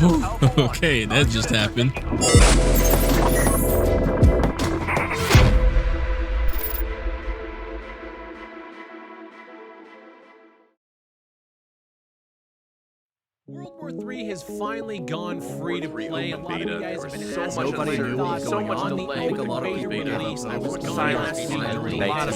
Okay, that just happened. World War III has finally gone free to play. A lot of you guys have been so asking much delay. so much On the delay. I think a lot of Open beta beta release. I was silence silent. behind There was a the lot of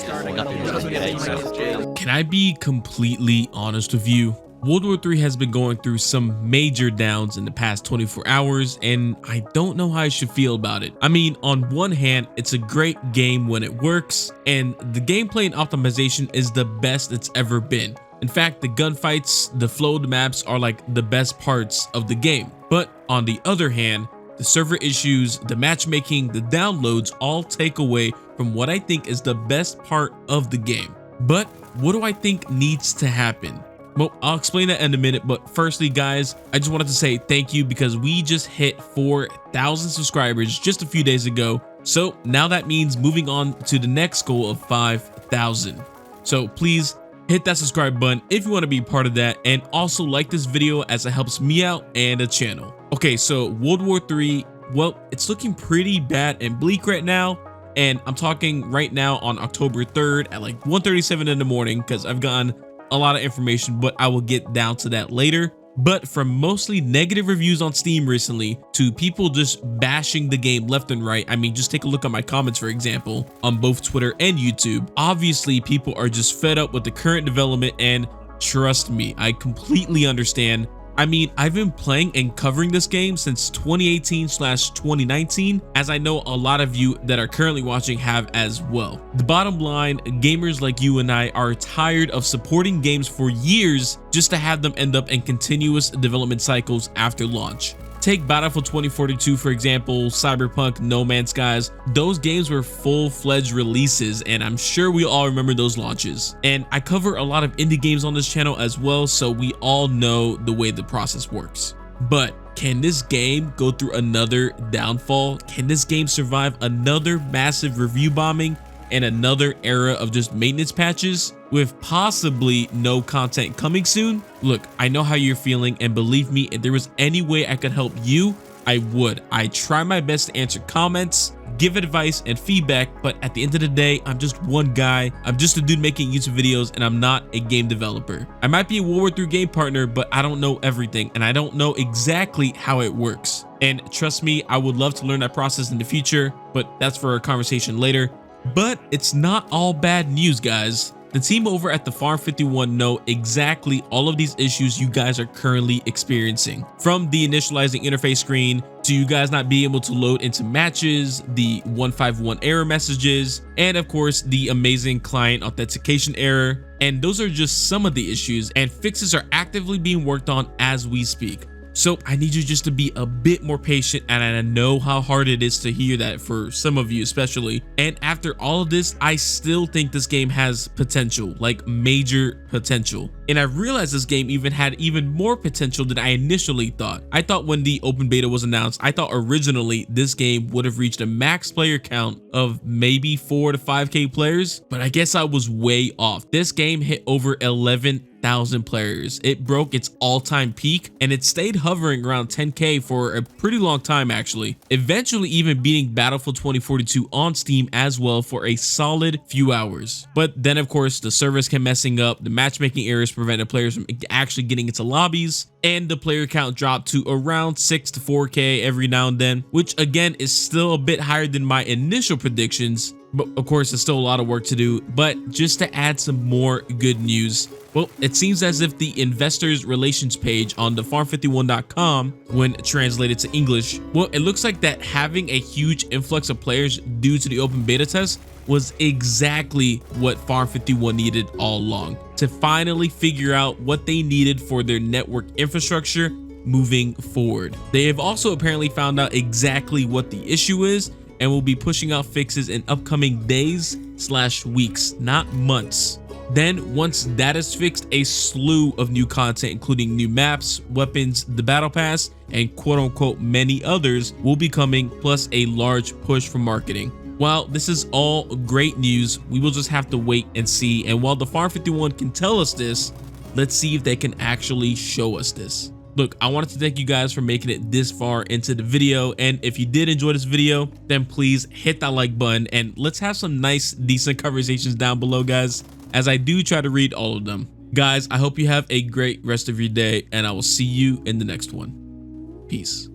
beta. starting. Can I be completely honest with you? World War III has been going through some major downs in the past 24 hours, and I don't know how I should feel about it. I mean, on one hand, it's a great game when it works, and the gameplay and optimization is the best it's ever been. In fact, the gunfights, the flow of the maps are like the best parts of the game. But on the other hand, the server issues, the matchmaking, the downloads all take away from what I think is the best part of the game. But what do I think needs to happen? Well, I'll explain that in a minute, but firstly, guys, I just wanted to say thank you because we just hit 4,000 subscribers just a few days ago. So now that means moving on to the next goal of 5,000. So please hit that subscribe button if you want to be part of that, and also like this video as it helps me out and the channel. Okay, so World War III, well, it's looking pretty bad and bleak right now. And I'm talking right now on October 3rd at like 1:37 in the morning because I've gotten a lot of information, but I will get down to that later. But from mostly negative reviews on Steam recently to people just bashing the game left and right. I mean, just take a look at my comments, for example, on both Twitter and YouTube. Obviously, people are just fed up with the current development, and trust me, I completely understand. I mean, I've been playing and covering this game since 2018/2019, as I know a lot of you that are currently watching have as well. The bottom line, gamers like you and I are tired of supporting games for years just to have them end up in continuous development cycles after launch. Take Battlefield 2042, for example, Cyberpunk, No Man's Skies. Those games were full-fledged releases, and I'm sure we all remember those launches. And I cover a lot of indie games on this channel as well, so we all know the way the process works. But can this game go through another downfall? Can this game survive another massive review bombing and another era of just maintenance patches with possibly no content coming soon? Look, I know how you're feeling, and believe me, if there was any way I could help you, I would. I try my best to answer comments, give advice and feedback, but at the end of the day, I'm just one guy. I'm just a dude making YouTube videos, and I'm not a game developer. I might be a World War III game partner, but I don't know everything, and I don't know exactly how it works. And trust me, I would love to learn that process in the future, but that's for a conversation later. But it's not all bad news, guys. The team over at the Farm 51 know exactly all of these issues you guys are currently experiencing. From the initializing interface screen to you guys not being able to load into matches, the 151 error messages, and of course the amazing client authentication error. And those are just some of the issues, and fixes are actively being worked on as we speak. So I need you just to be a bit more patient, and I know how hard it is to hear that for some of you especially. And after all of this, I still think this game has potential, like major potential. And I realized this game even had even more potential than I initially thought. I thought when the open beta was announced, I thought originally this game would have reached a max player count of maybe 4 to 5K players, but I guess I was way off. This game hit over 11,000 players. It broke its all-time peak, and it stayed hovering around 10K for a pretty long time actually, eventually even beating Battlefield 2042 on Steam as well for a solid few hours. But then of course the servers kept messing up, the matchmaking errors prevented players from actually getting into lobbies, and the player count dropped to around 6 to 4K every now and then, which again is still a bit higher than my initial predictions. But of course, there's still a lot of work to do. But just to add some more good news, well, it seems as if the investors relations page on the farm51.com, when translated to English, well, it looks like that having a huge influx of players due to the open beta test was exactly what Farm51 needed all along, to finally figure out what they needed for their network infrastructure moving forward. They have also apparently found out exactly what the issue is, and will be pushing out fixes in upcoming days/weeks, not months. Then once that is fixed, a slew of new content, including new maps, weapons, the battle pass, and quote-unquote many others will be coming, plus a large push for marketing. While this is all great news, we will just have to wait and see. And while the Farm 51 can tell us this, let's see if they can actually show us this. Look, I wanted to thank you guys for making it this far into the video, and if you did enjoy this video, then please hit that like button and let's have some nice, decent conversations down below, guys, as I do try to read all of them. Guys, I hope you have a great rest of your day, and I will see you in the next one. Peace.